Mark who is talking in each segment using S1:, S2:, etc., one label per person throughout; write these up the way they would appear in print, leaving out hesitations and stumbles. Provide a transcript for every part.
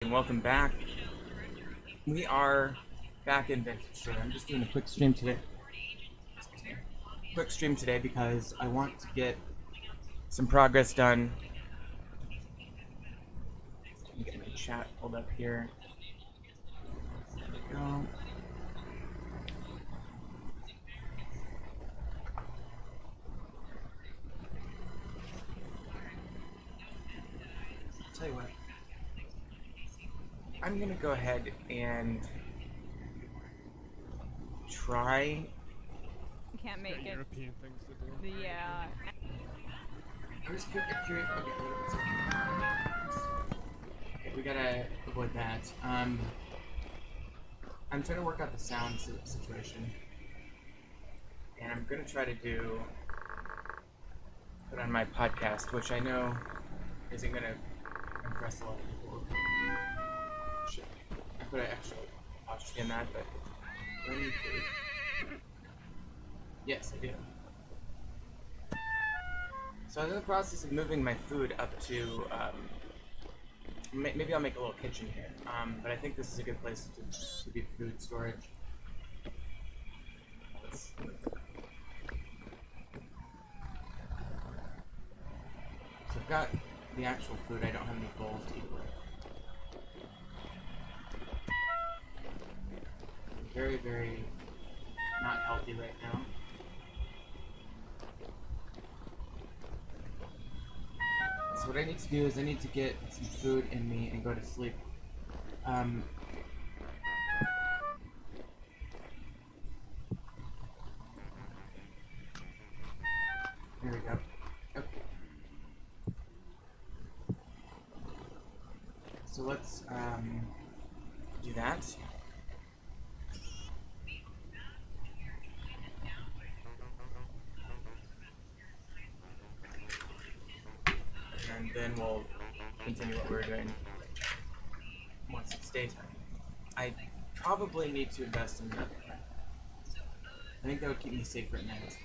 S1: And welcome back. We are back in Vintage Shore. I'm just doing a quick stream today. Because I want to get some progress done. Let me get my chat pulled up here. There we go. I'll tell you what. I'm gonna go ahead and try.
S2: You can't make it.
S3: European things to do.
S2: Yeah.
S1: I'm just curious. Okay, we gotta avoid that. I'm trying to work out the sound situation, and I'm gonna try to put on my podcast, which I know isn't gonna impress a lot of people. I put an extra apostrophe in that, but yes, I do. So I'm in the process of moving my food up to. Maybe I'll make a little kitchen here, but I think this is a good place to do food storage. So I've got the actual food. I don't have any bowls to eat with. Very, very not healthy right now. So what I need to do is I need to get some food in me and go to sleep. There we go. Okay. So let's do that. And then we'll continue what we're doing once it's daytime. I probably need to invest in that. I think that would keep me safer at night.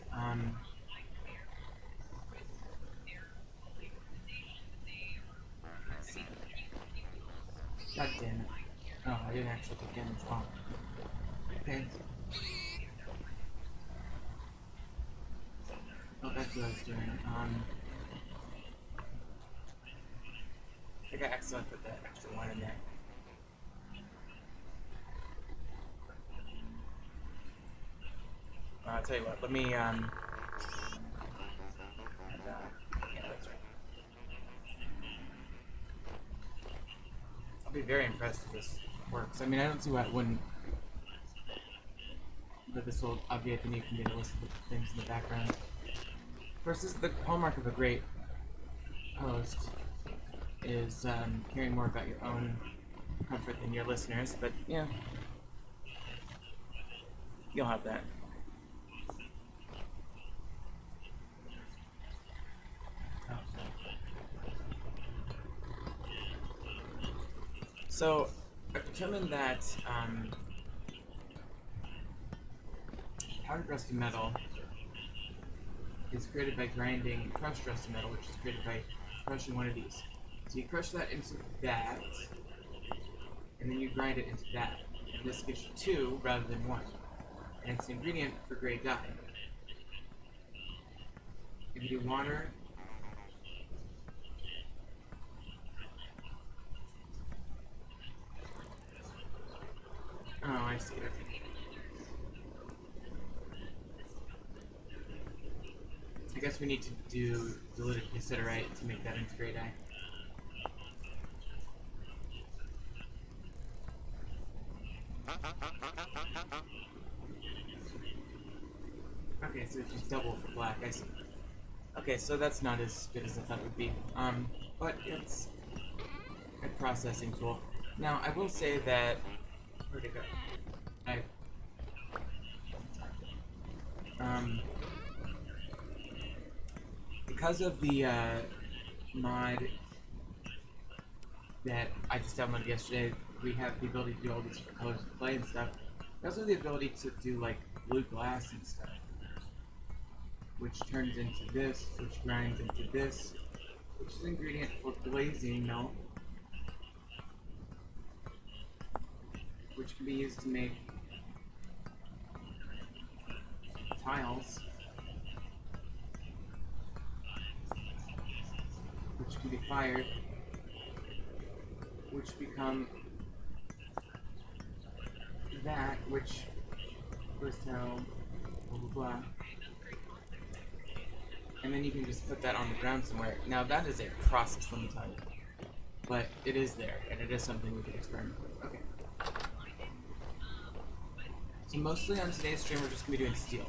S1: God damn it. Oh, I didn't actually take damage. Oh. Okay. Oh, that's what I was doing. I think I accidentally put that extra one in there. I'll tell you what, let me, yeah, that's right. I'll be very impressed if this works. I mean, I don't see why it wouldn't. But this will obviate the need for me to listen to things in the background. Of course, this is the hallmark of a great host, is caring more about your own comfort than your listeners, but yeah, you'll have that. So, I've determined that powdered rusty metal is created by grinding crushed rusty metal, which is created by crushing one of these. So you crush that into that, and then you grind it into that. And this gives you two rather than one. And it's an ingredient for gray dye. If you do water, oh, I see. I guess we need to do diluted cassiterite to make that into gray dye. Okay, so it's just double for black, I see. Okay, so that's not as good as I thought it would be. But it's a processing tool. Now, I will say that... Where'd it go? Because of the mod that I just downloaded yesterday, we have the ability to do all these different colors of clay and stuff. We also have the ability to do like blue glass and stuff, which turns into this, which grinds into this, which is an ingredient for glazing milk. which can be used to make tiles, which can be fired, which become that, which goes down, blah blah blah. And then you can just put that on the ground somewhere. Now that is a process, let me tell you. But it is there, and it is something we can experiment with. Okay. So mostly on today's stream we're just going to be doing steel.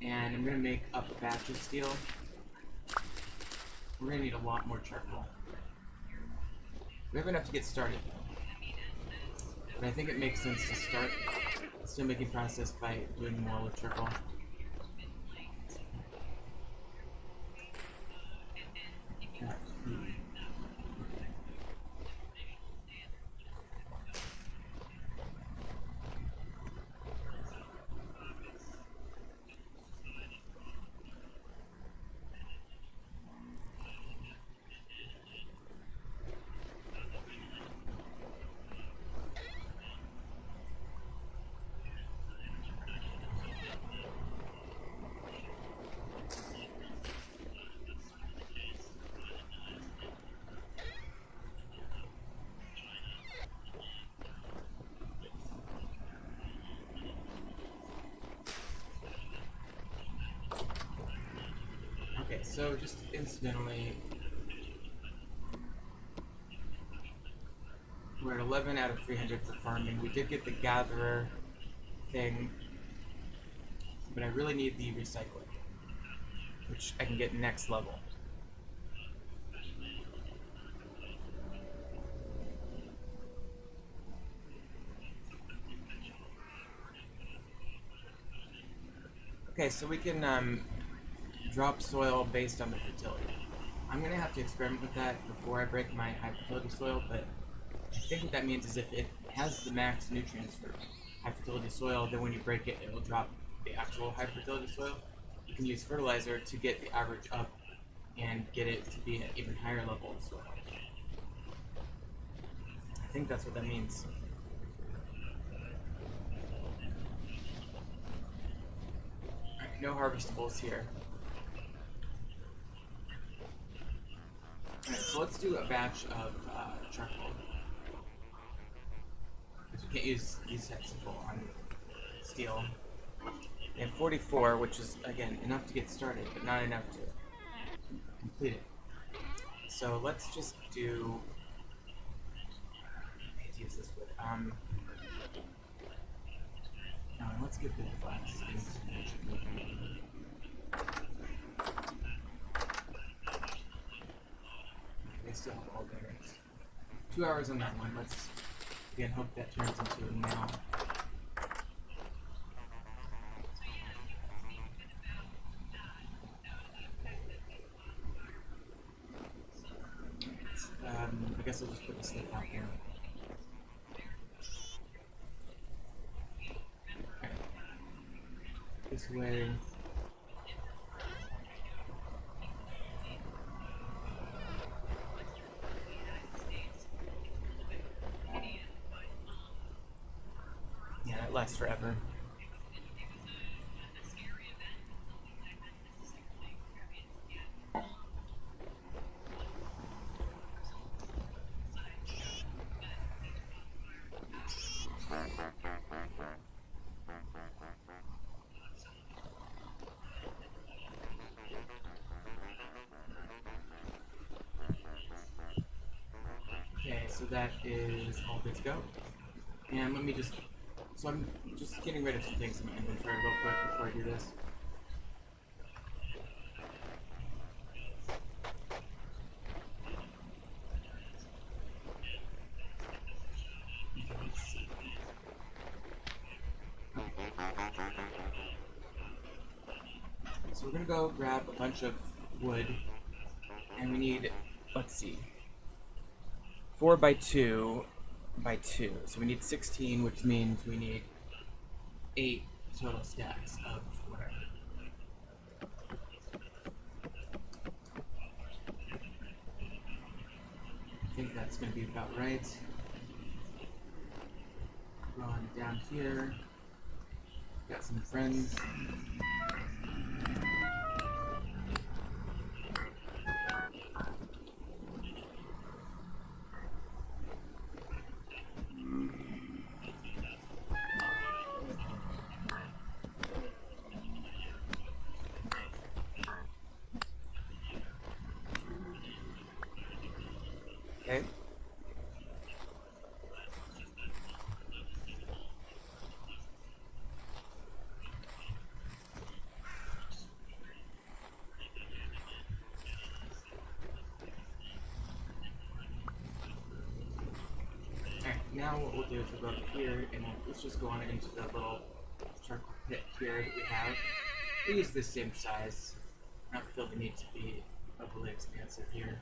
S1: And I'm going to make up a batch of steel. We're going to need a lot more charcoal. We have enough to get started though. But I think it makes sense to start the steel making process by doing more with charcoal. Okay, so just incidentally, we're at 11 out of 300 for farming. We did get the gatherer thing, but I really need the recycler, which I can get next level. Okay, so we can drop soil based on the fertility. I'm gonna have to experiment with that before I break my high fertility soil, but I think what that means is if it has the max nutrients for high fertility soil, then when you break it, it will drop the actual high fertility soil. You can use fertilizer to get the average up and get it to be an even higher level of soil. I think that's what that means. Alright, no harvestables here. Alright, so let's do a batch of charcoal. Because we can't use these types of full on steel. We have 44, which is, again, enough to get started, but not enough to complete it. So let's just do... I hate to use this wood. No, let's get the flax. They still have all berries. 2 hours on that one. Let's again hope that turns into a nail. I guess I'll just put the slip out here. Okay. This way. Yeah, that lasts forever. Okay, so that is all good to go. And let me just... So I'm just getting rid of some things in my inventory real quick before I do this. Okay, let's see. So we're gonna go grab a bunch of wood, and we need, let's see, 4 by 2 by 2. So we need 16, which means we need 8 total stacks of whatever. I think that's gonna be about right. run down here. Got some friends. Okay. Alright, now what we'll do is we'll go up here and let's just go on into the little charcoal pit here that we have. We use the same size. I don't feel the need to be overly expansive here.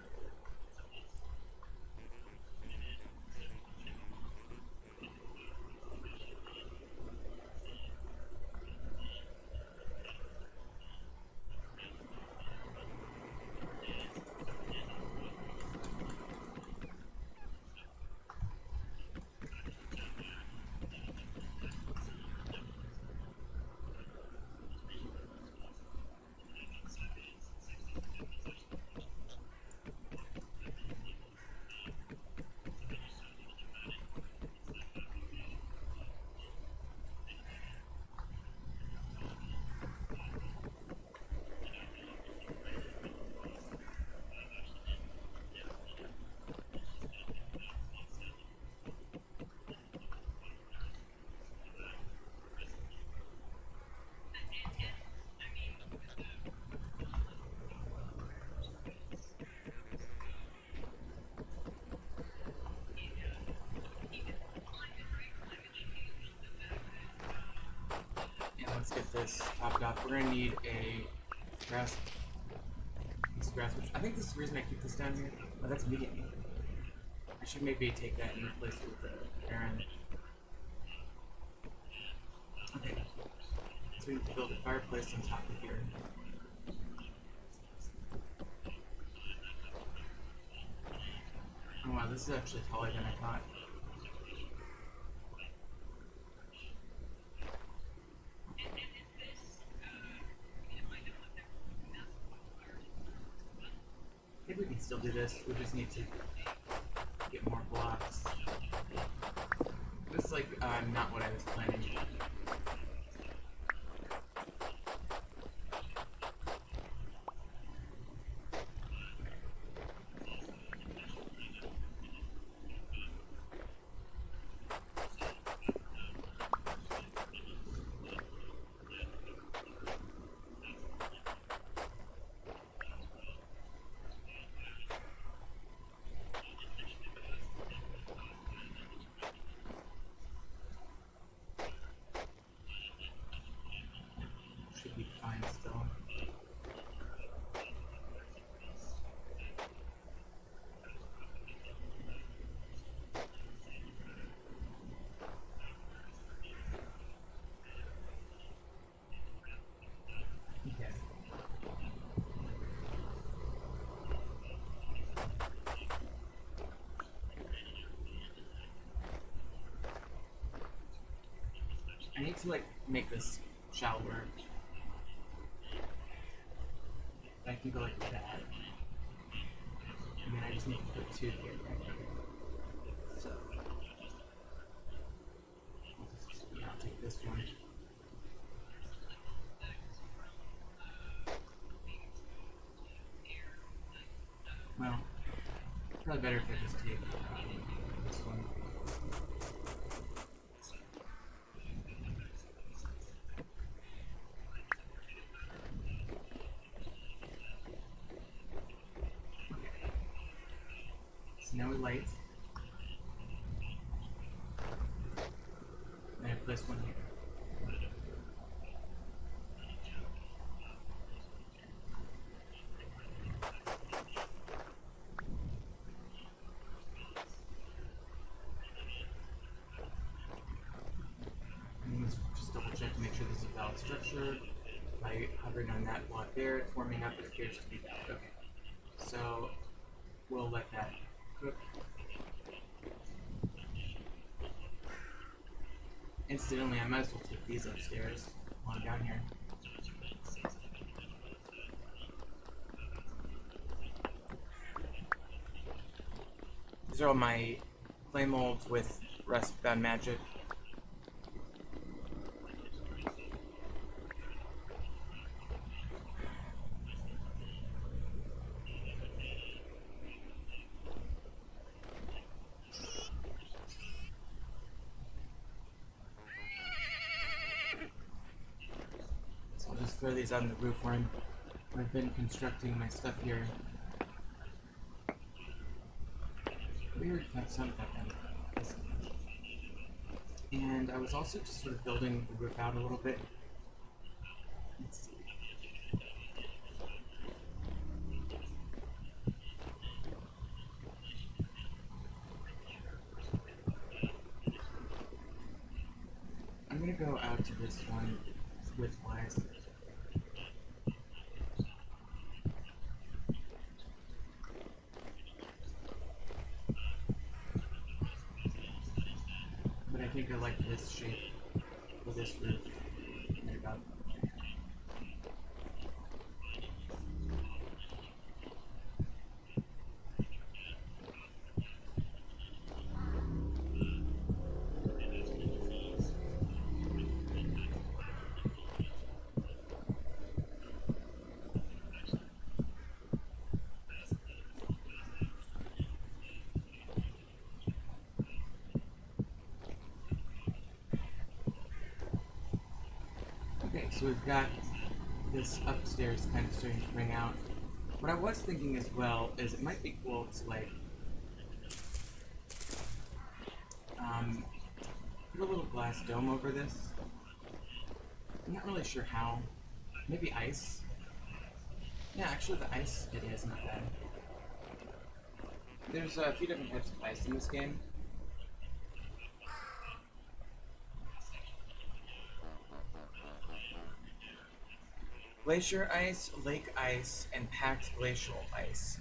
S1: Let's get this topped off. We're gonna need a grass. This grass, which I think this is the reason I keep this down here. Oh, that's meat. I should maybe take that and replace it with the Aaron. Okay. So we need to build a fireplace on top of here. Oh wow, this is actually taller than I thought. I think we can still do this. We just need to get more blocks. This is like not what I was planning. Should be fine still. Okay. I need to like make this shallower. I can go like that. And then I just need to put two here, right? So I'll take this one. Well, probably better if I just take this one. Now we light. And I place one here. And let's just double check to make sure this is a valid structure. By hovering on that block there, it's warming up, it appears to be valid. Okay. So we'll let that cook. Incidentally, I might as well take these upstairs while I'm down here. These are all my clay molds with rust-bound magic. So I'll just throw these on the roof where I've been constructing my stuff here. Weird sound effect on this. And I was also just sort of building the roof out a little bit. Let's see. I'm gonna go out to this one widthwise. But I think I like this shape for this roof. Right about. Okay, so we've got this upstairs kind of starting to ring out. What I was thinking as well is it might be cool to like put a little glass dome over this. I'm not really sure how. Maybe ice. Yeah, actually the ice it is not bad. There's a few different types of ice in this game. Glacier ice, lake ice, and packed glacial ice.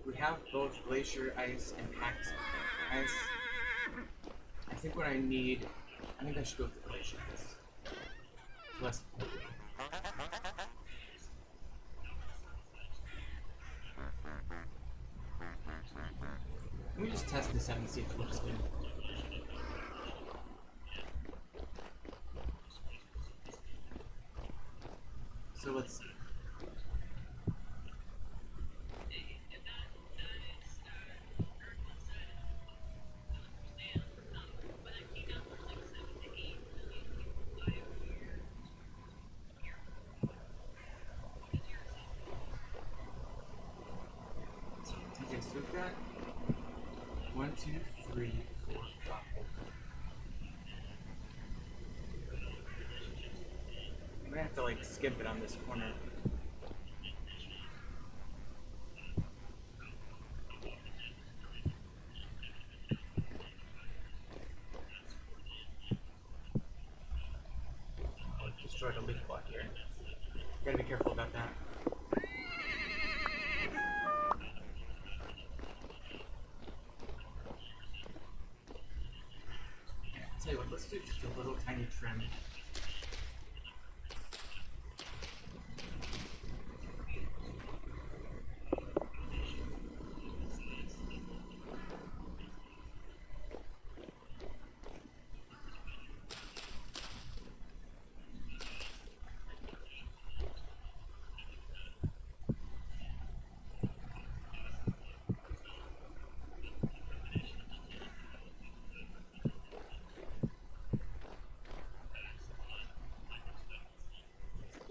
S1: We have both glacier ice and packed ice. I think what I need, I think I should go with the glacier ice. Less. Let me just test this out and see if it looks good. So let's see. Okay, so we've got 1, 2, 3, 4, 5. I'm gonna have to like skip it on this corner. Oh, I destroyed a leaf block here. Gotta be careful about that. Tell you what, let's do just a little tiny trim.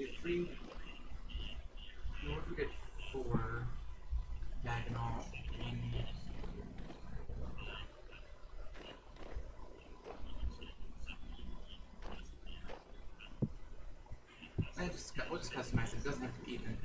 S1: If we, what if we did 4 diagonal and we'll just customize it. It doesn't have to be even.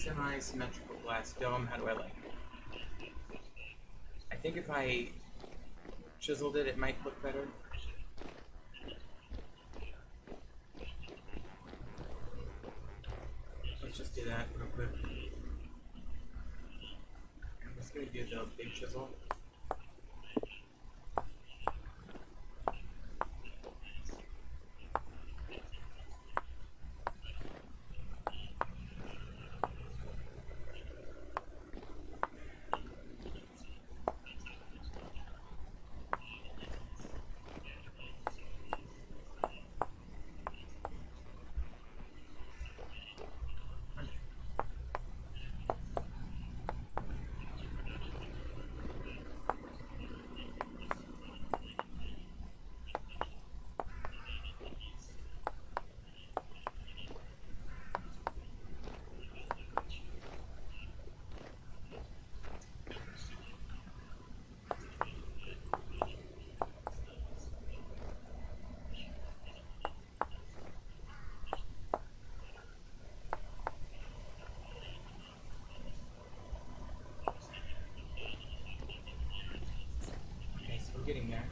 S1: semi-symmetrical glass dome. How do I like it? I think if I chiseled it, it might look better. Let's just do that real quick. I'm just going to do the big chisel. Okay, so we're getting there.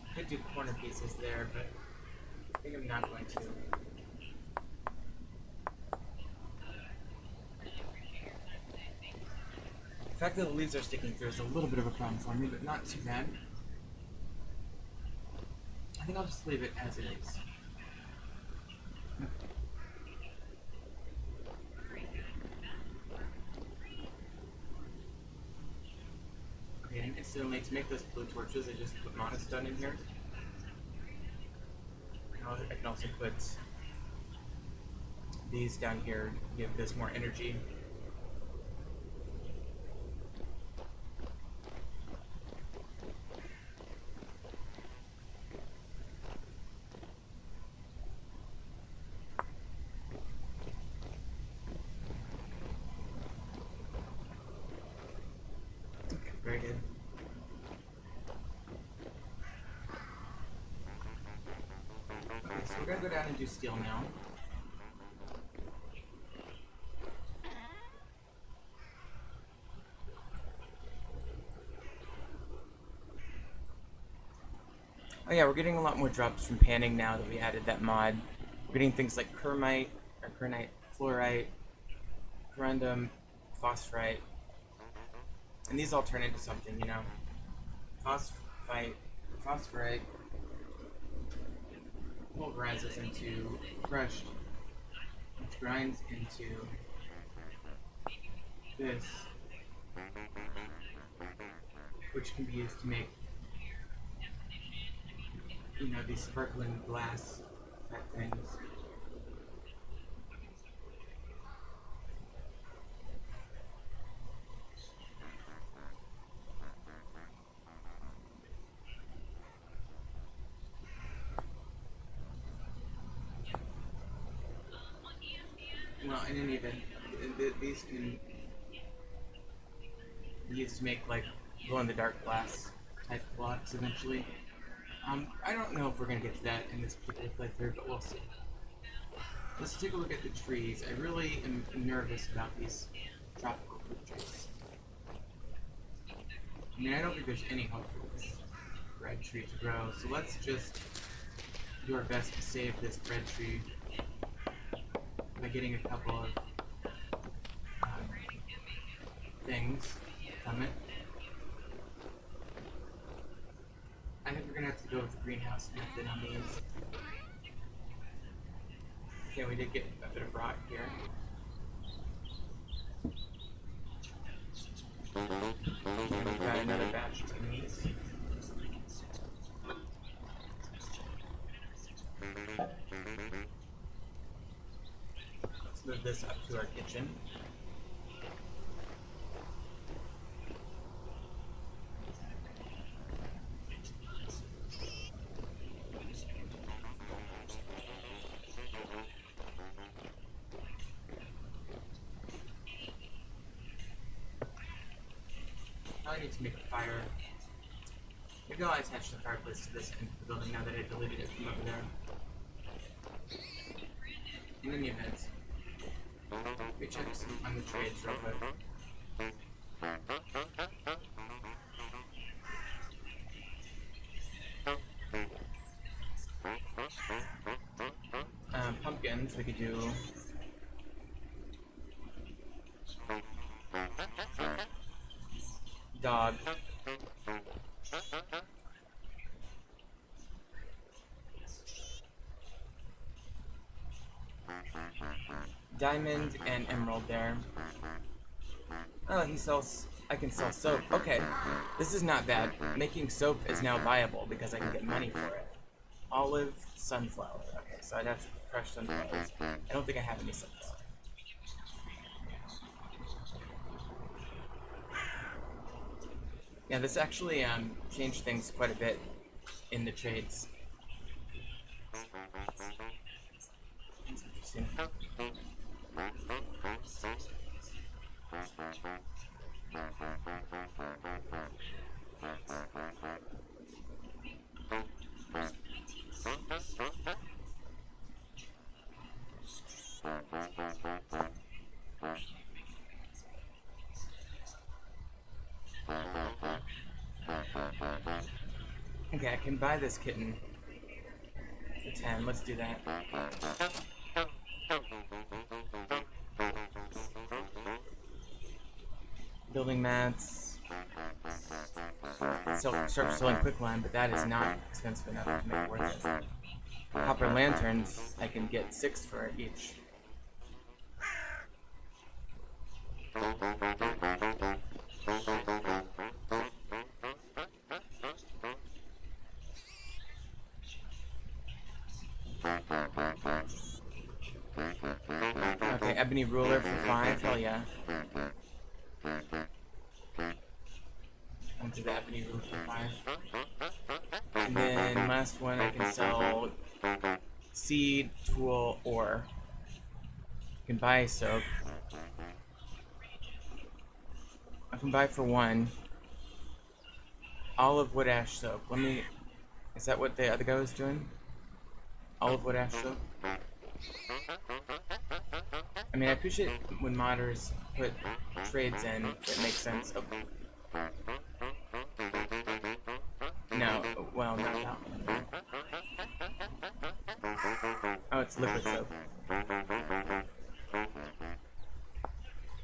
S1: I could do corner pieces there, but I think I'm not going to. The fact that the leaves are sticking through is a little bit of a problem for me, but not too bad. I think I'll just leave it as it is. Okay, and instantly to make those blue torches, I just put monostone in here. I can also put these down here to give this more energy. Okay, very good. Okay, so we're gonna go down and do steel now. Oh yeah, we're getting a lot more drops from panning now that we added that mod. We're getting things like kernite, fluorite, corundum, phosphorite, and these all turn into something, you know. Phosphorite pulverizes into crushed, which grinds into this, which can be used to make, you know, these sparkling glass type things. Well, in any event, these can be used to make like glow-in-the-dark glass type blocks eventually. I don't know if we're going to get to that in this particular playthrough, but we'll see. Let's take a look at the trees. I really am nervous about these tropical fruit trees. I mean, I don't think there's any hope for this red tree to grow, so let's just do our best to save this red tree by getting a couple of things from it. I think we're gonna have to go with the greenhouse method on these. Okay, we did get a bit of rock here. And we've got another batch of these. Let's move this up to our kitchen. probably need to make a fire. Maybe I'll attach the fireplace to this end of the building now that I deleted it from over there. In any event, let me check on the trades real quick. Pumpkins, we could do. Dog. Diamond and emerald there. Oh, he sells. I can sell soap. Okay, this is not bad. Making soap is now viable because I can get money for it. Olive, sunflower. Okay, so I'd have to crush sunflowers. I don't think I have any sunflower. Yeah, this actually changed things quite a bit in the trades. That's interesting. Okay, I can buy this kitten for 10. Let's do that. Building mats. Start selling quicklime, but that is not expensive enough to make it worth it. Copper lanterns, I can get 6 for each. Okay, ebony ruler for 5, hell yeah. Onto the ebony ruler for 5. And then last one I can sell seed, tool, ore. I can buy soap. I can buy for 1. Olive wood ash soap. Let me. Is that what the other guy was doing? Olive wood ash soap? I mean, I appreciate when modders put trades in that make sense. Oh. No, well, not that one. Oh, it's liquid soap.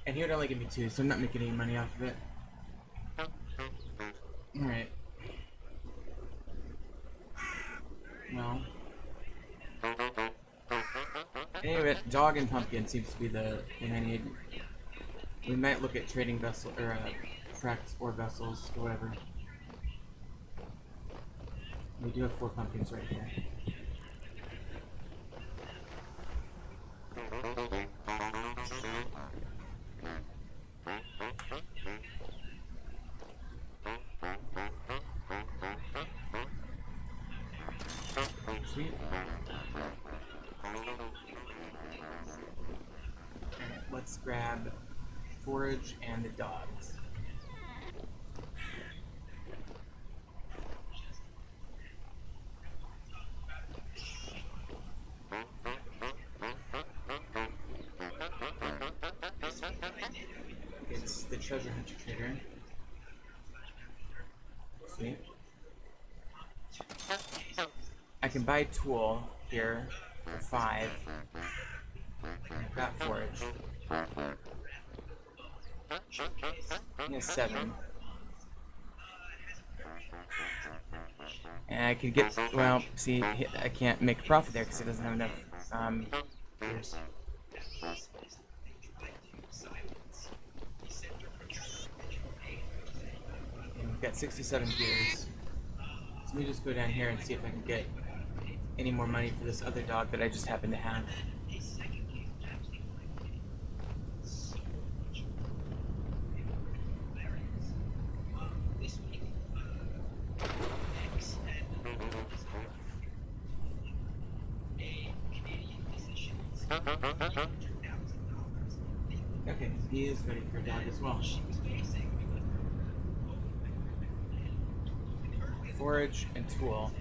S1: And he would only give me 2, so I'm not making any money off of it. Alright. Well. Anyway, dog and pumpkin seems to be the thing I need. We might look at trading vessel or tracks or vessels or whatever. We do have 4 pumpkins right here. Sweet. Let's grab forage and the dogs. Okay, this is the treasure hunter trader. Sweet. I can buy tool here for 5. I've got forage. Yeah, 7. And I could get, well, see, I can't make a profit there because it doesn't have enough, gears. And we've got 67 gears. So let me just go down here and see if I can get any more money for this other dog that I just happen to have. Okay, he is ready for a dog as well. forage and tool.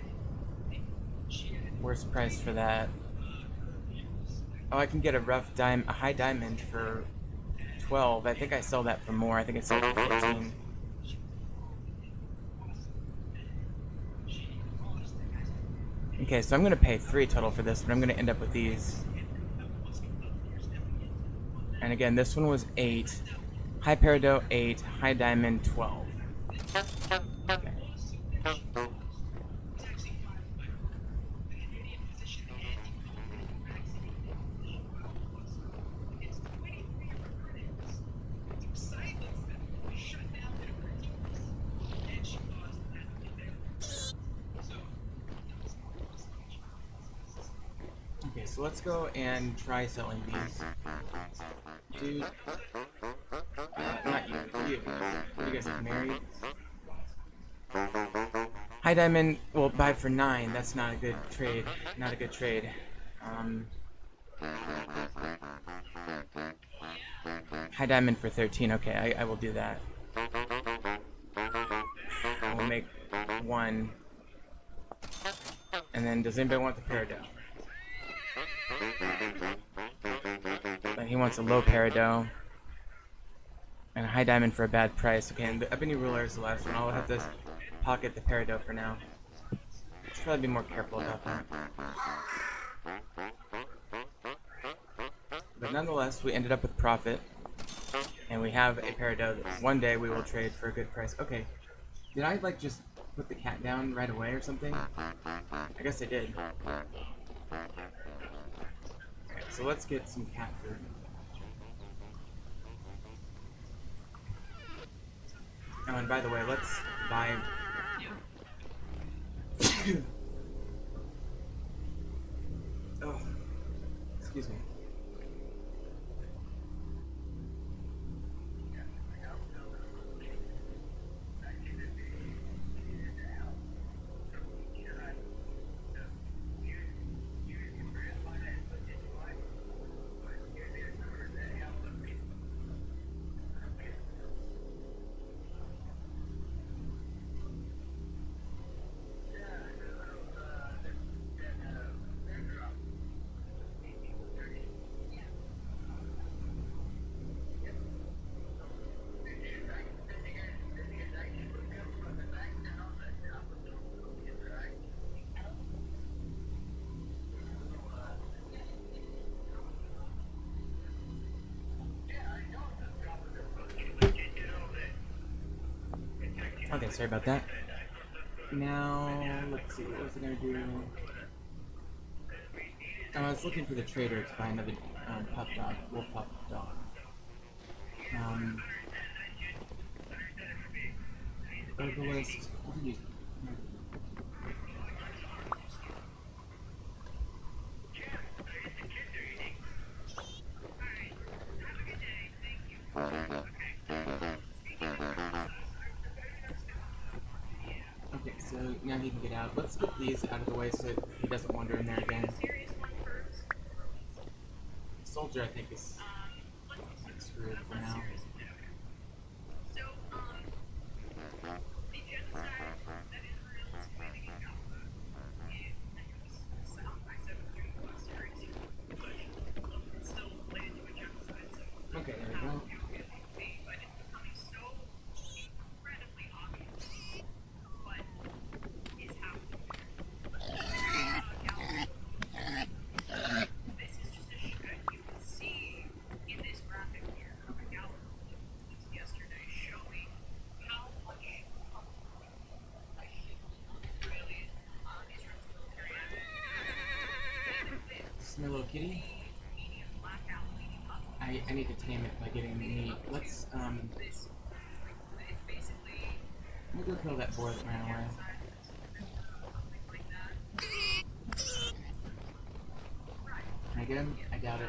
S1: Worst price for that. Oh, I can get a high diamond for 12. I think I sell that for more. I think I sell it for 14. Okay, so I'm gonna pay 3 total for this, but I'm gonna end up with these. And again, this one was 8. High peridot 8, high diamond 12. Okay. Okay, so let's go and try selling these. Dude. Not you. You. You guys are married. High diamond will buy for 9. That's not a good trade. Not a good trade. High diamond for 13. Okay, I will do that. I will make 1. And then, does anybody want the peridot? Then he wants a low peridot. And a high diamond for a bad price. Okay, and the ebony ruler is the last one. I'll have to pocket the peridot for now. Should probably be more careful about that. But nonetheless, we ended up with profit. And we have a peridot that one day we will trade for a good price. Okay. Did I, like, just put the cat down right away or something? I guess I did. Okay, so let's get some cat food. Oh, and by the way, let's buy... Oh, excuse me. Okay, sorry about that. Now, let's see, what was I gonna do? Oh, I was looking for the trader to buy another pup dog, wolf pup dog. Herbalist. What did you? Okay, so now he can get out. Let's get these out of the way so he doesn't wander in there again. Soldier, I think, is screwed for now. Okay, there we go. Little kitty. I need to tame it by getting meat. Let's I'm gonna go kill that boar that ran away. Can I get him? I doubt it.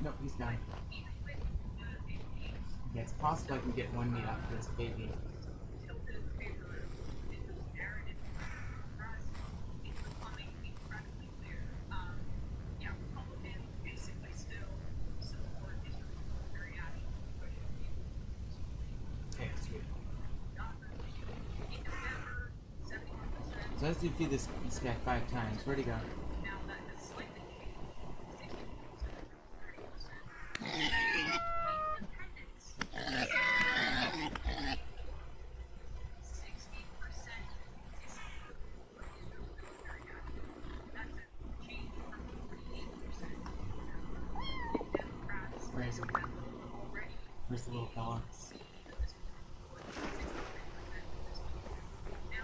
S1: Nope, he's gone. Okay, it's possible I can get 1 meat out of this baby. So as you feed this guy 5 times, where'd he go? Where is he? Where's the little fella?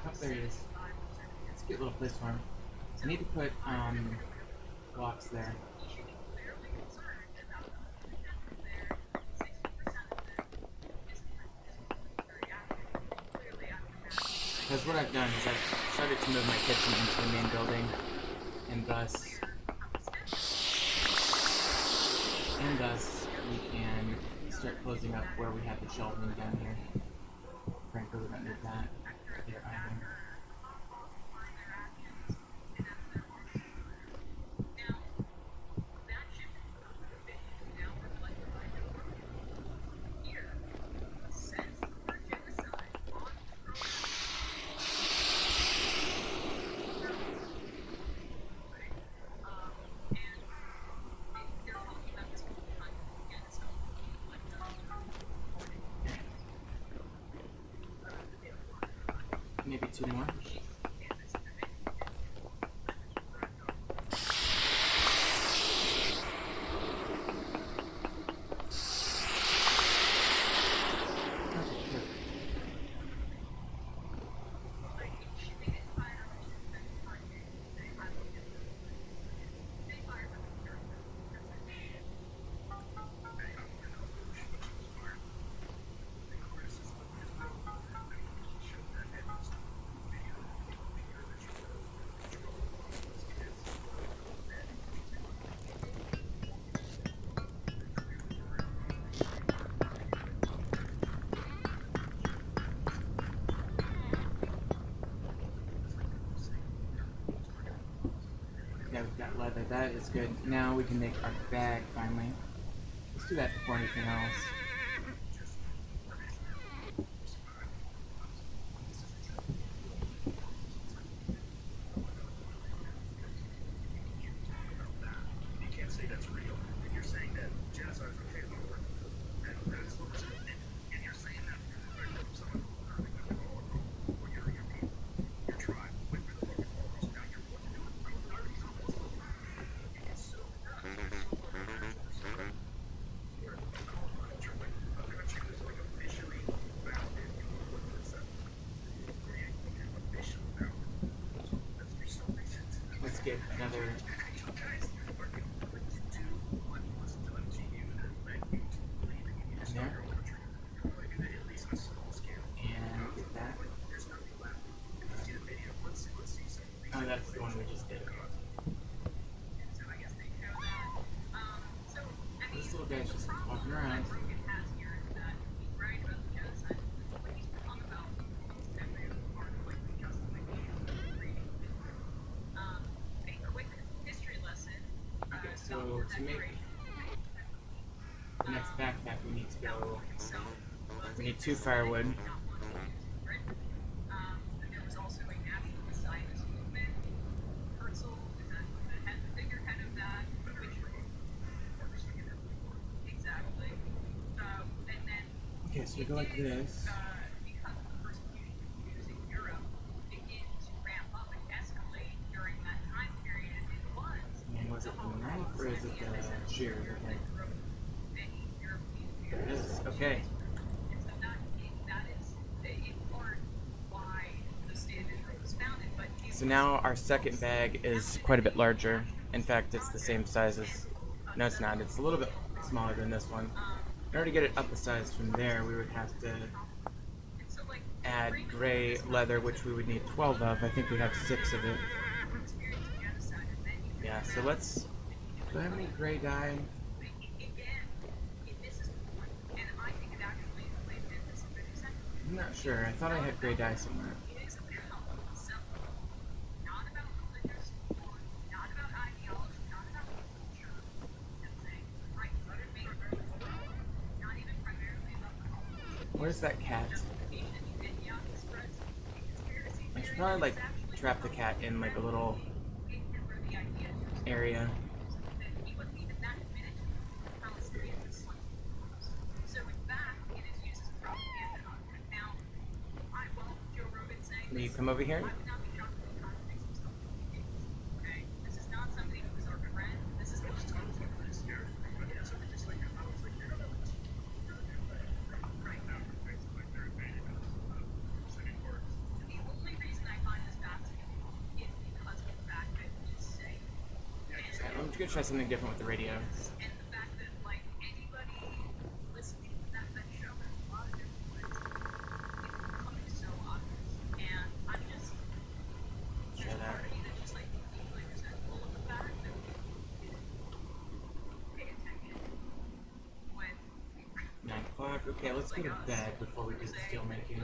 S1: Oh, there he is. It's a cute little place for him. I need to put blocks there. Because what I've done is I've started to move my kitchen into the main building, and thus we can start closing up where we have the shelving down here. Frankly, we don't need that there either. Maybe 2 more. Yeah, we've got leather. That is good. Now we can make our bag finally. Let's do that before anything else. Let's get another. In there. And get that. Oh, that's the one we just did. This little guy's just walking around. Okay, so to make the next backpack, we need to go. We need 2 firewood. Okay, so we go like this. And was it the knife or is it the shears? Okay. There it is. Okay. So now our second bag is quite a bit larger. In fact, it's the same size as. No, it's not. It's a little bit smaller than this one. In order to get it up a size from there, we would have to add gray leather, which we would need 12 of. I think we have 6 of it. Yeah, so let's. Do I have any gray dye? I'm not sure. I thought I had gray dye somewhere. Where's that cat? I should probably like trap the cat in like a little area. Will you come over here? I'm just gonna try something different with the radio. Try that. 9 o'clock. Okay, let's go to bed before we do the steel making.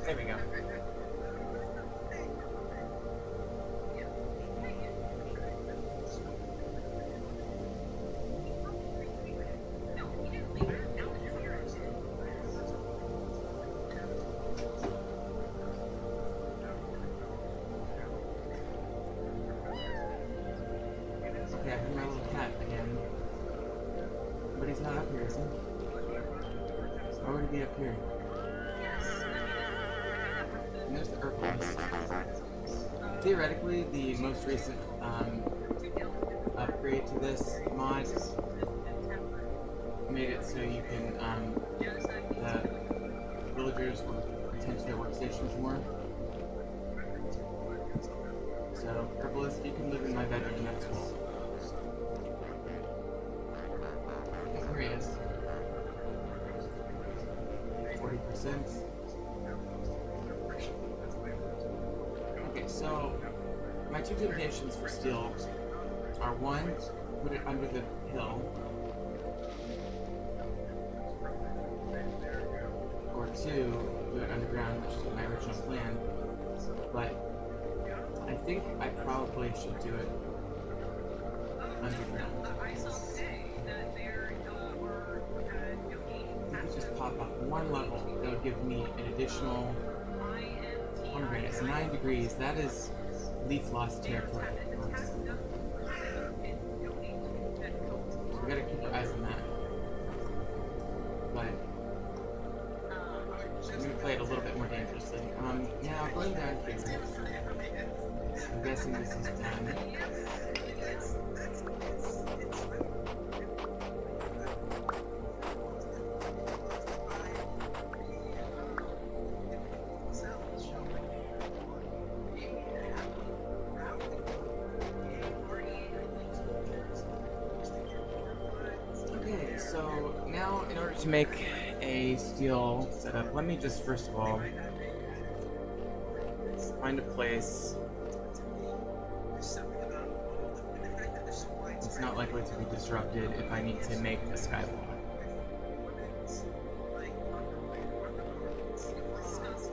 S1: There we go. Okay, I hear my little cat again. But he's not up here, is he? Why would he be up here? And there's the Hercules. Theoretically, the most recent upgrade to this mod made it so you can, the villagers will attend to their workstations more. So, Hercules, you can live in my bedroom, that's cool. Here he is. 40%. Okay, so my two temptations for steel are one, put it under the hill, or two, do it underground, which is my original plan. But I think I probably should do it underground. If I could just pop up one level, that would give me an additional pomegranate. It's 9 degrees. That is leaf loss territory. So we gotta keep our eyes on that. But I'm gonna play it a little bit more dangerously. Now going down here. I'm guessing this is 10. Okay, so now in order to make a steel setup, let me just first of all find a place it's not likely to be disrupted if I need to make a skywall.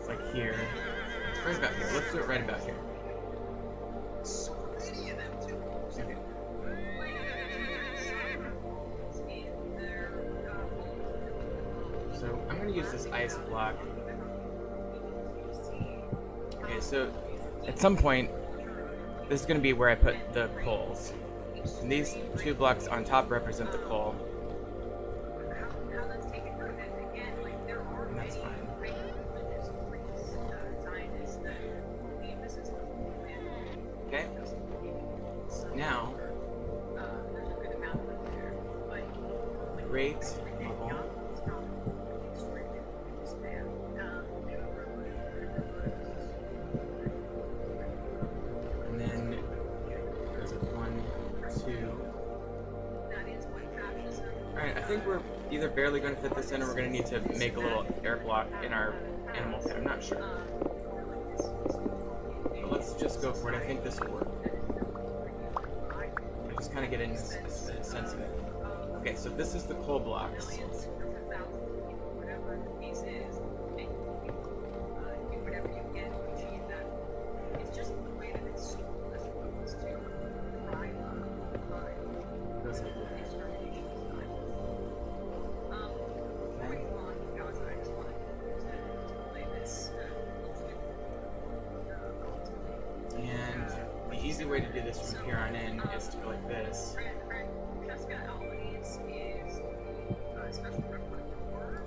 S1: Like here. Right about here. Let's do it right about here. Okay. So I'm going to use this ice block. Okay, so at some point, this is going to be where I put the coals. And these 2 blocks on top represent the coal. And that's fine. Okay. Now, grate level. And then there's a 1, 2. Alright, I think we're either barely going to fit this in or we're going to need to make a little air block in our animal pit. I'm not sure. But let's just go for it. I think this will work. I just kind of get in this sense of it. Okay, so this is the coal blocks. way to do this from here on in is to go like this.
S3: Francesca Albanese is the special rapporteur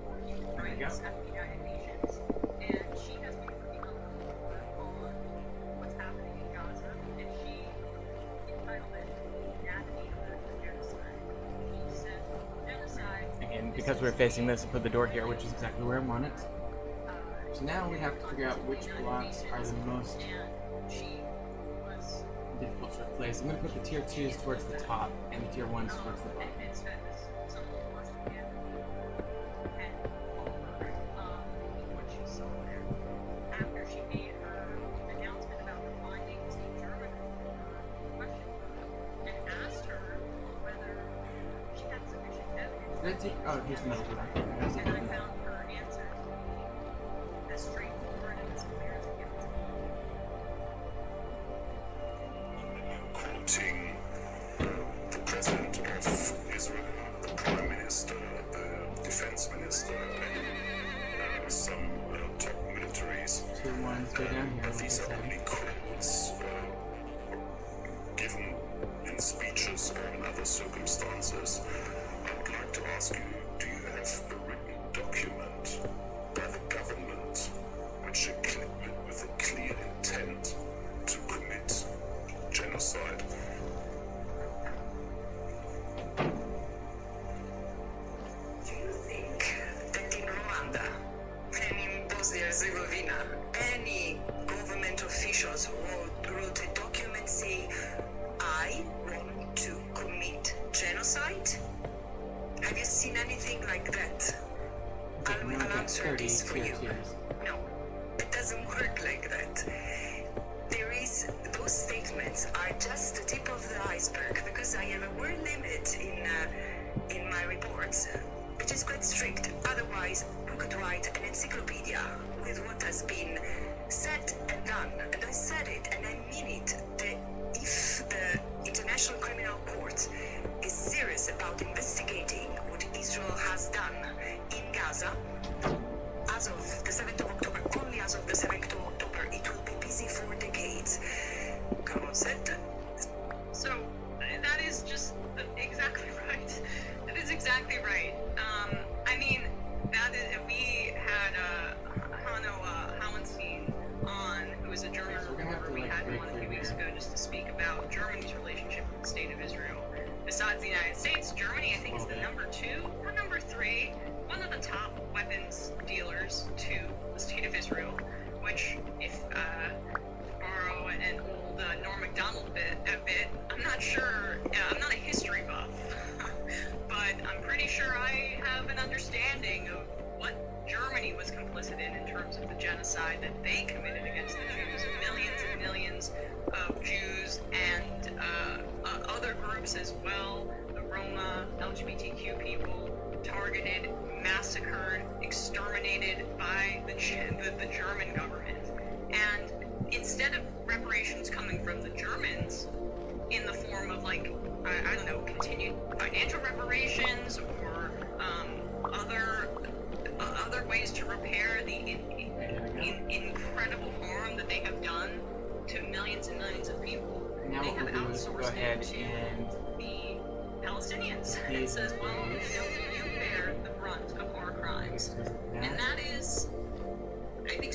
S3: for human
S1: There you
S3: rights
S1: go.
S3: at the United Nations, and she has been working on the report on what's happening in Gaza, and she entitled it "The Anatomy of the Genocide." She said genocide.
S1: Again, because we're facing this, I put the door here, which is exactly where I want it. So now we have to figure out which blocks are the most difficult to replace. I'm going to put the tier 2s towards the top and the tier 1s towards the bottom.
S3: After she made her announcement about the findings, the German questioned her and asked her whether she had sufficient evidence.
S1: Did I take? Oh, here's the middle door.
S3: And I found her answer to be as straightforward and as clear as it gets.
S4: Quoting the president of Israel, the prime minister, the defense minister, and some top militaries.
S1: Tier 1s go down here, like I
S4: These are
S1: said.
S4: only quotes given in speeches or in other circumstances. I would like to ask you, do you have a written document by the government which with a clear intent to commit genocide?
S5: Do you think that in Rwanda and in Bosnia and Herzegovina, any government officials wrote a document saying, I want to commit genocide? Have you seen anything like that? I'll answer this for you. No, it doesn't work like that. Those statements are just the tip of the iceberg because I have a word limit in my reports, which is quite strict. Otherwise, we could write an encyclopedia with what has been said and done. And I said it, and I mean it. That if the International Criminal Court is serious about investigating what Israel has done in Gaza, as of the 7th of October, only as of the 7th of October, it will be busy for decades. Come on, said.
S3: So that is just exactly right. That is exactly right. I mean, we had Hanno Hallenstein on, who is a German
S1: So we're gonna have
S3: reporter.
S1: to,
S3: We
S1: like,
S3: had him
S1: break
S3: on a few
S1: through
S3: weeks
S1: here.
S3: ago just to speak about Germany's relationship with the state of Israel. Besides the United States, Germany, I think, is the number 2 or number 3, one of the top weapons dealers to the state of Israel. Which, if borrow an old Norm Macdonald bit, I'm not sure. I'm not a history buff, but I'm pretty sure I have an understanding of what Germany was complicit in terms of the genocide that they committed against the Jews. Millions and millions of Jews and other groups as well, the Roma, LGBTQ people, targeted, massacred, exterminated by the German government. And instead of reparations coming from the Germans in the form of, like, I don't know, continued financial reparations or other ways to repair the incredible harm that they have done to millions and millions of people,
S1: Now
S3: they
S1: what
S3: have
S1: we'll do is we'll go
S3: outsourced
S1: ahead
S3: it to
S1: and
S3: the Palestinians. It
S1: these
S3: says, well,
S1: days-
S3: you bear the brunt of our crimes. And that is, I think,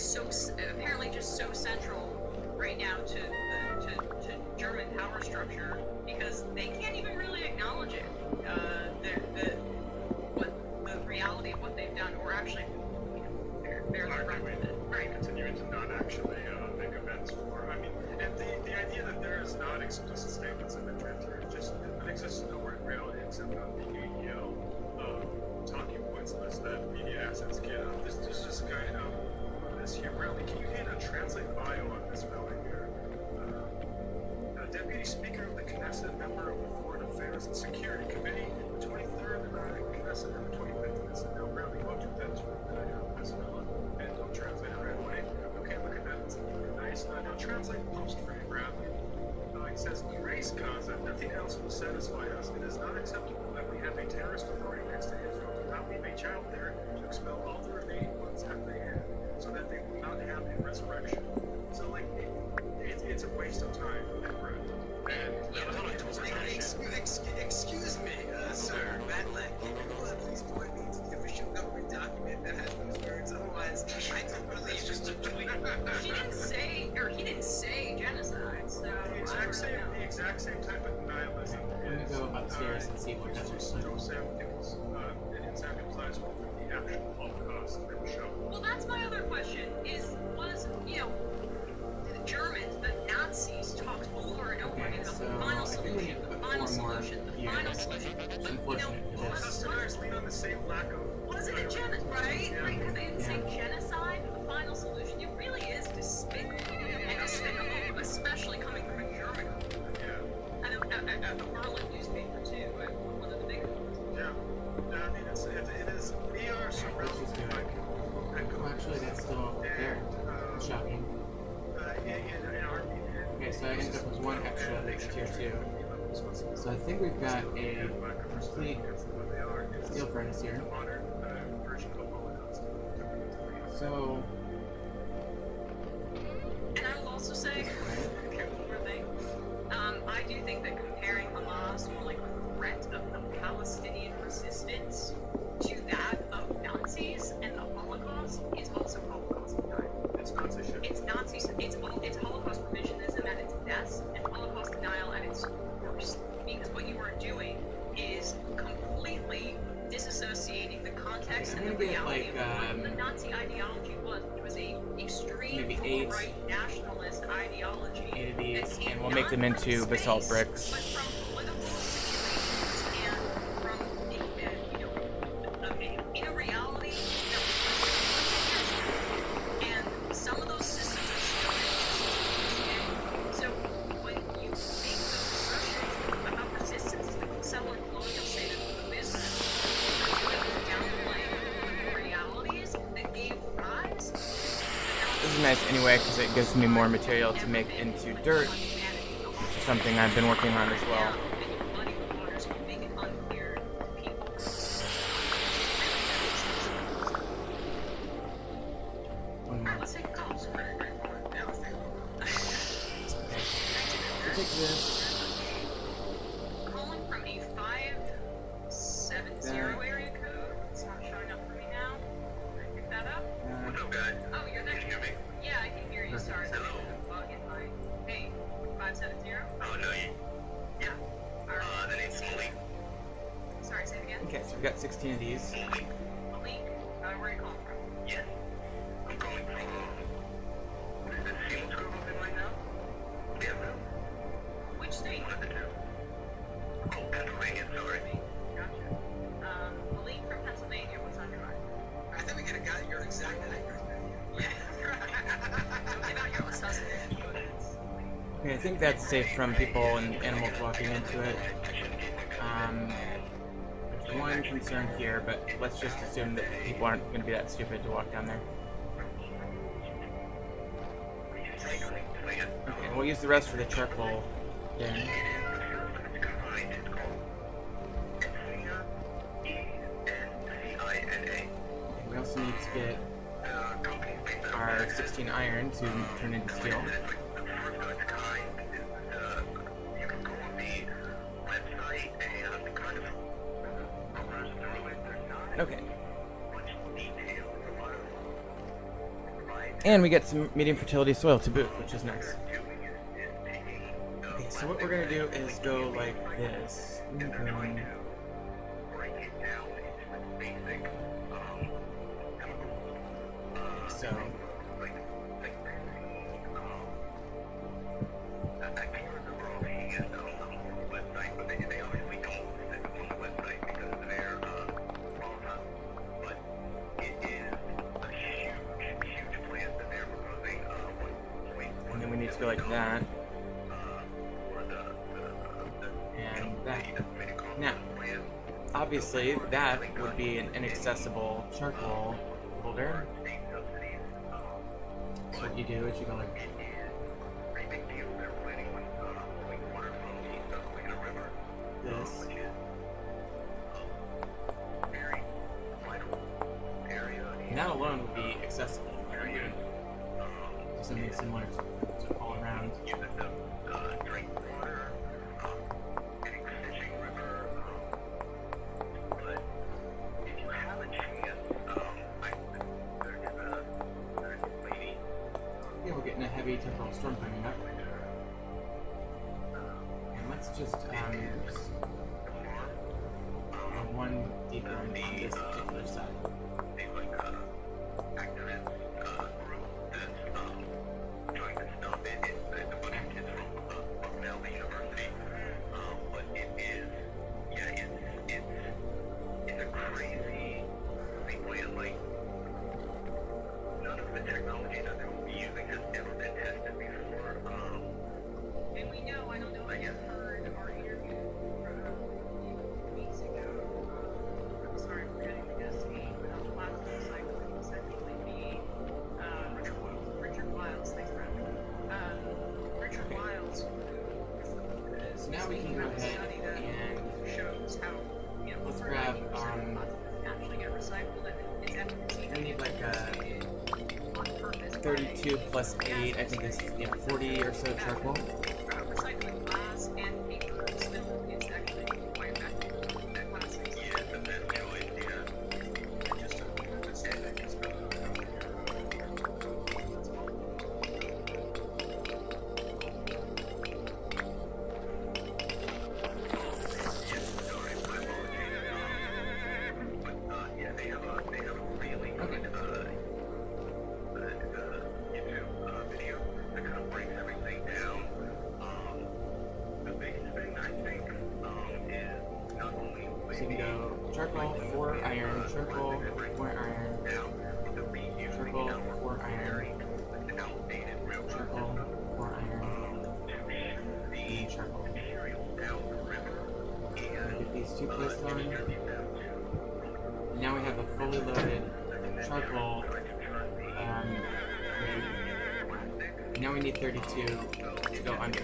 S3: apparently just so central right now to German power structure, because they can't even really acknowledge it. The reality of what they've done, or actually, barely run with it. Right.
S6: Continuing to not actually make amends for. I mean, and the idea that there is not explicit statements in the Charter just it exists nowhere in reality except on the AEL talking points list that media assets get. This is just kind of this here. Bradley, can you hit a translate bio on this fellow here? Deputy Speaker of the Knesset, member of the Foreign Affairs and Security Committee, the 23rd Knesset and the 25th Knesset. Now, Bradley, go do that this fella, and don't translate it right away. Okay, look at that. It's nice. Now translate post for you, Bradley. He says, erase Gaza. Nothing else will satisfy us. It is not acceptable that we have a terrorist authority next to Israel. Do not leave a child there to expel all the remaining ones at the end, so that they will not have a resurrection. So, like, it's a waste of time. the exact same type of nihilism
S1: Let me
S6: is
S1: go upstairs and see what that's
S6: Joe Samuels in Samuel's eyes with the actual Holocaust that was shown.
S3: Well, that's my other question. The Germans, the Nazis, talked over and over
S1: Okay,
S3: again about
S1: so
S3: the final
S1: I think we
S3: solution,
S1: need to
S3: the
S1: put
S3: final
S1: 4 more
S3: solution, the final
S1: units.
S3: solution.
S1: It's unfortunate for
S6: All
S1: this.
S6: customers lean on the same lack of.
S3: Wasn't it genocide, right?
S6: Yeah.
S3: Right, because they didn't say
S1: Yeah.
S3: genocide, but the final solution. It really is despicable, and despicable, especially coming from a German.
S6: Yeah.
S3: And a Berlin newspaper, too, one of the big ones.
S6: Yeah. No, I mean, it is. We are
S1: Let's
S6: surrounded
S1: just do
S6: by
S1: it.
S6: people.
S1: Well, actually, that's still there. It's shocking.
S6: In our
S1: Okay, so I ended up with 1 extra that's tier 2. So I think we've got a complete steel furnace here.
S6: modern version of Holocaust.
S1: So,
S3: And I will also say, one more thing. I do think that comparing Hamas or like the threat of the Palestinian resistance to that of Nazis and the Holocaust is also Holocaust denial.
S6: It's censorship.
S3: It's Nazis. It's Holocaust revisionism at its best and Holocaust denial at its worst. Because what you are doing is completely disassociating the context
S1: I'm
S3: and the
S1: gonna get,
S3: reality
S1: like,
S3: of what the Nazi ideology was, which was a extreme
S1: maybe 8
S3: right nationalist ideology.
S1: 8 of these,
S3: that came
S1: and we'll make them
S3: not from
S1: into basalt
S3: space,
S1: bricks.
S3: but from political situations and from in a reality that was and some of those systems are still in existence. So when you make those assertions about resistance to the settler colonial state of the business, you're downplaying the realities that gave rise.
S1: This is nice anyway because it gives me more material to make into dirt, which is something I've been working on as well. One more. Take this.
S3: Calling from a 570 area code. It's not showing up for me now. Can I pick that up? Oh, you're there.
S4: Can you hear me?
S3: Yeah, I can hear you. Sorry.
S4: Hello.
S3: Bug in my. Hey, 570?
S4: Oh, no,
S3: Yeah. Alright.
S4: the name's Malik.
S3: Sorry, say it again.
S1: Okay, so we've got 16 of these.
S3: Malik. Where are you calling from?
S4: Yes. I'm calling from, is it Seaman's Grove open right now? Yeah, no.
S3: Which state?
S4: One of the two. Oh, Pennsylvania, sorry.
S3: Gotcha. Malik from Pennsylvania. What's on your mind?
S6: I think we could have got your exact address.
S3: Yeah. About your assassination, but it's.
S1: Okay, I think that's safe from people and animals walking into it. There's one concern here, but let's just assume that people aren't going to be that stupid to walk down there. Okay, we'll use the rest for the charcoal thing. We also need to get our 16 iron to turn into steel. Okay. And we get some medium fertility soil to boot, which is nice. Okay, so what we're gonna do is go like this. So, and then we need to go like that. And that. Now, obviously, that would be an inaccessible charcoal holder. So what you do is you go like this. And that alone would be accessible. Like, you do something similar to all around. Yeah, we're getting a heavy temporal storm coming up. It's just one deeper on this particular side.
S3: And we know, I don't know if you heard our interview from a few weeks ago. I'm sorry for getting the guest name, but on the last cycle, it was technically me, Richard Wiles, thanks for having me. Richard Wiles, who
S1: So now we can go ahead and
S3: shows how, you know,
S1: let's
S3: over
S1: grab
S3: 90% actually get recycled and its efficacy.
S1: we need like
S3: on purpose.
S1: 32 plus 8, I think is 40 or so charcoal.
S3: Recycling glass and paper still is actually quite effective at plastics.
S6: Just to say that just
S1: So you can go charcoal, 4 iron, charcoal, 4 iron, charcoal, 4 iron, charcoal, 4 iron, and charcoal. Get these 2 placed on. And now we have a fully loaded charcoal rig. Now we need 32 to go under.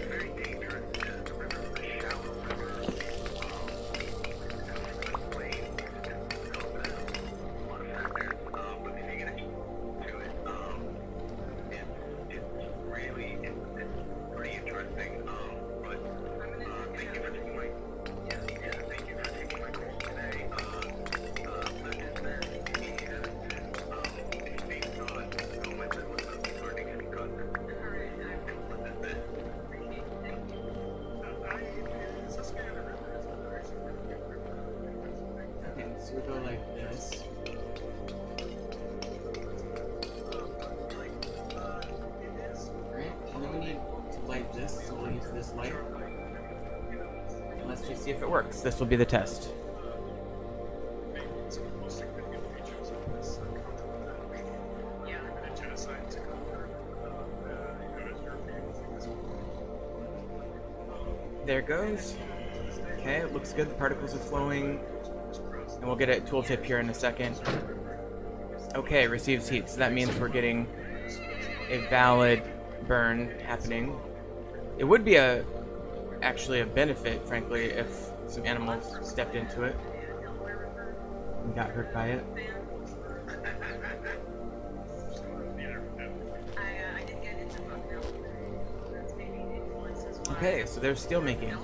S1: Okay, so we go like this. Alright, and then we need to light this, so we'll use this light. And let's just see if it works. This will be the test.
S6: some of the most significant features of this content that we committed genocide to cover, as Europeans think this
S1: There it goes. Okay, it looks good. The particles are flowing. And we'll get a tooltip here in a second. Okay, receives heat. So that means we're getting a valid burn happening. It would be actually a benefit, frankly, if some animals stepped into it and got hurt by it. Okay, so they're steel making,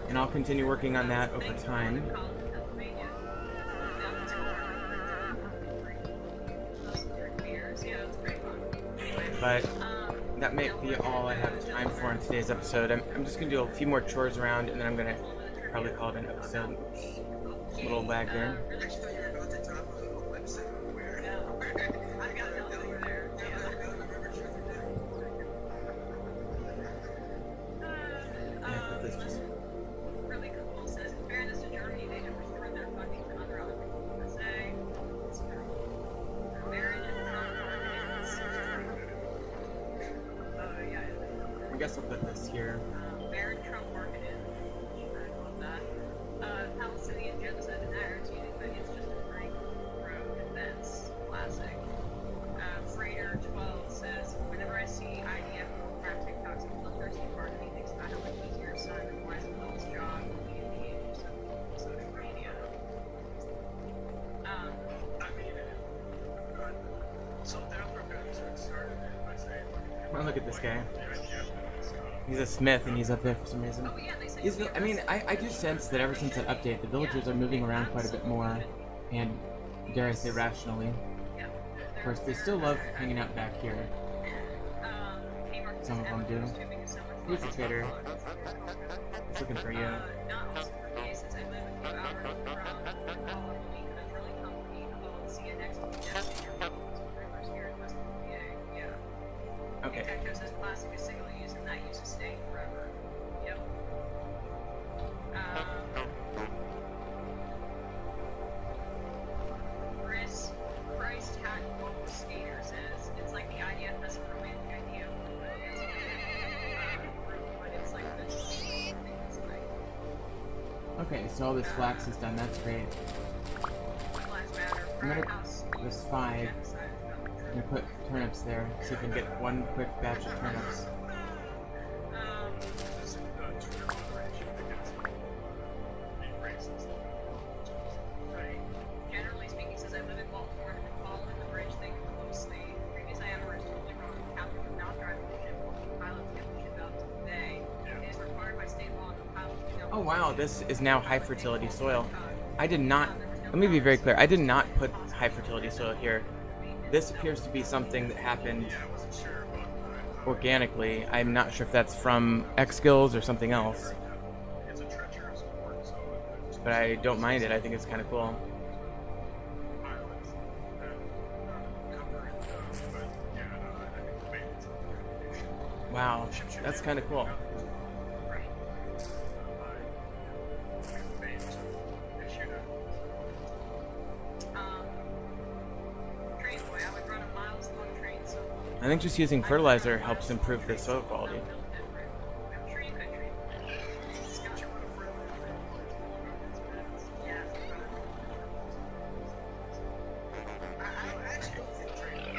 S1: and I'll continue working on that over time. But that may be all I have time for in today's episode. I'm just going to do a few more chores around, and then I'm going to probably call it an episode. A little lag there. Yeah, but this just...
S3: Really cool. Says, in fairness to Germany, they have restored their funding to other USA.
S1: I guess I'll put this here.
S3: Baron Trump marketed. I love that. Palestinian genocide and attitude, but it's just a great road events classic. Freighter 12 says, whenever I see IDF or crack TikToks and bloodthirsty part of me thinks about how much easier son and wise adult's job will be in the age of social media.
S6: South Africa started it by saying,
S1: Oh, look at this guy. He's a smith, and he's up there for some reason. I mean, I do sense that ever since that update, the villagers are moving around quite a bit more, and dare I say rationally. Of course, they still love hanging out back here. Some of them do. Here's the trader. It's looking for you.
S3: Not also for me, since I live a few hours from a drilling company called CNX Rivers here in Western PA. Yeah.
S1: Okay.
S3: Detector says plastic is single use and that use is staying forever. Yep. Chris Price Tactical Skater says it's like the IDF has a romantic idea of what it's but it's like this. It's like
S1: Okay, so all this flax is done. That's great.
S3: Black Matter,
S1: I'm gonna-
S3: Frat House,
S1: there's 5.
S3: genocide,
S1: I'm gonna put turnips there. See if we can get one quick batch of turnips.
S6: This Twitter moderation against being racist.
S3: Right. Generally speaking, says I live in Baltimore and follow the bridge thing closely. Previous IMR is totally wrong. Captain would not drive the ship. Pilots get the ship out to the bay. It is required by state law that pilots do not.
S1: Oh wow, this is now high fertility soil. I did not. Let me be very clear. I did not put high fertility soil here. This appears to be something that happened
S6: Yeah, I wasn't sure about
S1: organically. I'm not sure if that's from X-Skills or something else,
S6: it's a treacherous port, so it's
S1: but I don't mind it. I think it's kind of cool.
S6: pilots and covering but yeah, I think the maintenance of the
S1: Wow, that's kind of cool.
S3: Train boy, I would run a miles long train so
S1: I think just using fertilizer helps improve the soil quality.
S3: I'm sure you could train. Scott, yeah. I actually don't think training.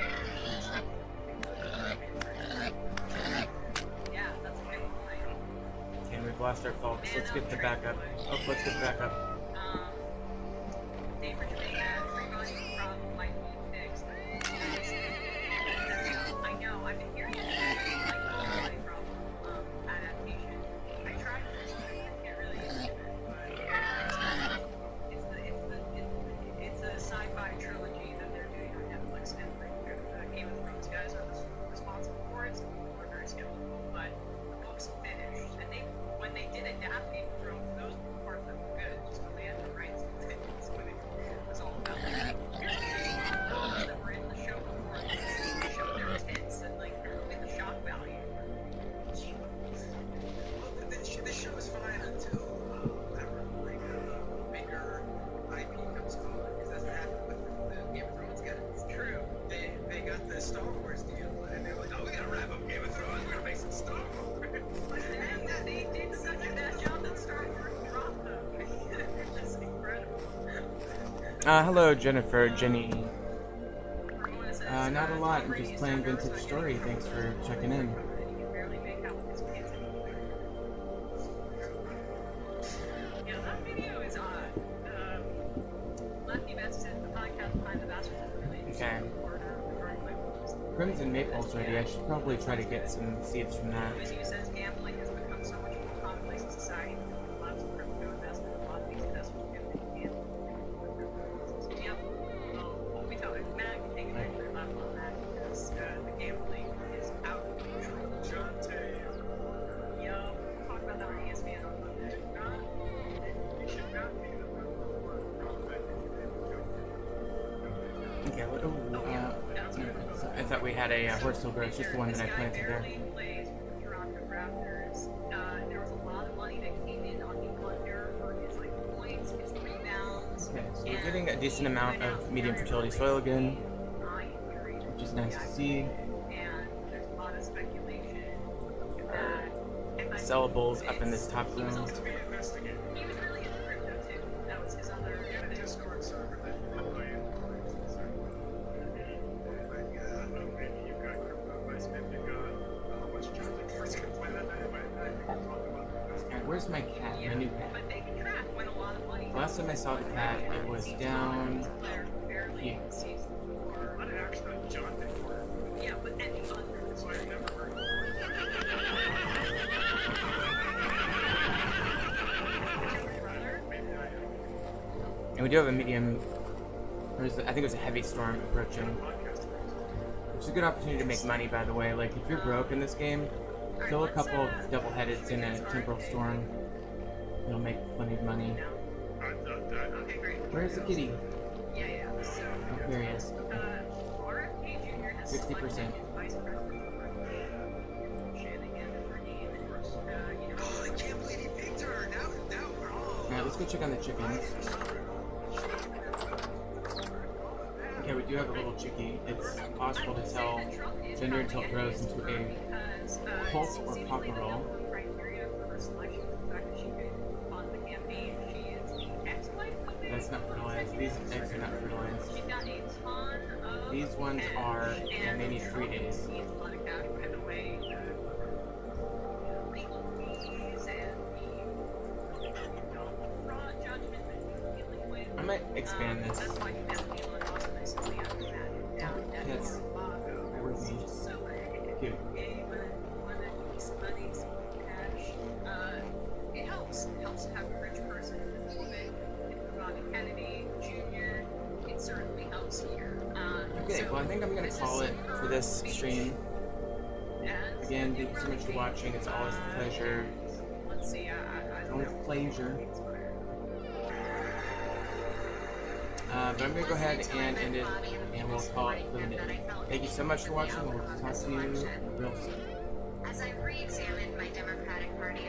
S3: Yeah, that's a big point.
S1: And we've lost our folks. Let's get the backup. Oh, let's get the backup.
S3: Neighbor Jamaica, free volume problem might be fixed. I know, I've been hearing it like volume problem, adaptation. I tried this, but I can't really use it. It's a sci-fi trilogy that they're doing on Netflix, and the Game of Thrones guys are responsible for it, so we're very skeptical. But the book's finished, and when they did adapt Game of Thrones, those parts that were good, just when they had the rights to it. So it was all about like those that were in the show before they showed their tits and like with the shock value.
S6: Well, the show is fine until whatever, like bigger IP comes calling, because that's what happened with the Game of Thrones guys.
S3: True.
S6: They got the Star Wars deal, and they were like, oh, we gotta wrap up Game of Thrones, we're gonna make some Star Wars.
S3: But then they did such a bad job that Star Wars dropped them. It's incredible.
S1: Hello, Jennifer, Jenny.
S3: Ramona says,
S1: Not a lot.
S3: Tom
S1: I'm just
S3: Brady's
S1: playing
S3: never
S1: Vintage
S3: so
S1: Story. Thanks for checking in.
S3: You can barely make out with his pants anymore. Yeah, that video is odd. Lefty Best said the podcast behind the Bastards is a really interesting
S1: Okay.
S3: report regarding my books.
S1: Crimson Maple's ready. I should probably try to get some seeds from that.
S3: Wizzy says gambling has become so much more commonplace in society. Lots of crypto investment, a lot of these investments get gambling. Yep. Well, we talked. Matt can take a picture of on that because the gambling is out of control.
S6: John Tay is
S3: Yup. Talk about that on ESPN on Monday.
S6: he should not be the number one prospect in
S1: Okay, what do I thought we had a horse silver. It's just the one that I planted there.
S3: This guy barely plays with the Toronto Raptors. There was a lot of money that came in on the under for his like points, his rebounds.
S1: Okay, so we're getting a decent amount of medium fertility soil again, which is nice to see.
S3: And there's a lot of speculation that
S1: Sellables up in this top
S3: he was
S1: room.
S3: also
S6: to be investigated.
S3: he was really into crypto too. That was his other
S6: We got a
S3: thing.
S6: Discord server that you can play in. But yeah, I don't know, maybe you've got crypto investment, you've got how much John Tay can play that night, but I think we're talking about investment.
S1: Alright, where's my cat? My new cat.
S3: But they can track when a lot of money.
S1: Last time I saw the cat, it was down
S3: They're barely
S1: here.
S3: in season 4.
S6: Not actually John Tay for it,
S3: Yeah, but any under.
S6: so I've never heard of it. Maybe I am.
S1: And we do have a medium, I think it was a heavy storm approaching,
S6: Podcast.
S1: which is a good opportunity to make money, by the way. Like, if you're broke in this game, Kill a couple of double-headeds in a temporal storm. You'll make plenty of money.
S3: Okay, great.
S1: Where's the kitty?
S3: Yeah. So,
S1: Oh, here he is.
S3: RFK Jr. has
S1: 60%.
S3: selected Vice President Shanahan for name.
S5: Oh, I can't believe he picked her. Now we're all.
S1: Alright, let's go check on the chickens. Okay, we do have a little chickie. It's possible to tell gender until it grows into a colt or cockerel. That's not fertilized. These eggs are not fertilized. These ones are, and they need 3 days. I might expand this. Yes. Bear with me. Cute.
S3: It helps. It helps to have a rich person in the movement. Robert Kennedy Jr. It certainly helps here.
S1: Okay, well I think I'm gonna call it for this stream. Again, thank you so much for watching. It's always a pleasure.
S3: Let's see.
S1: Always a pleasure. But I'm gonna go ahead and end it, and we'll call it for the day. Thank you so much for watching. We'll talk to you real soon.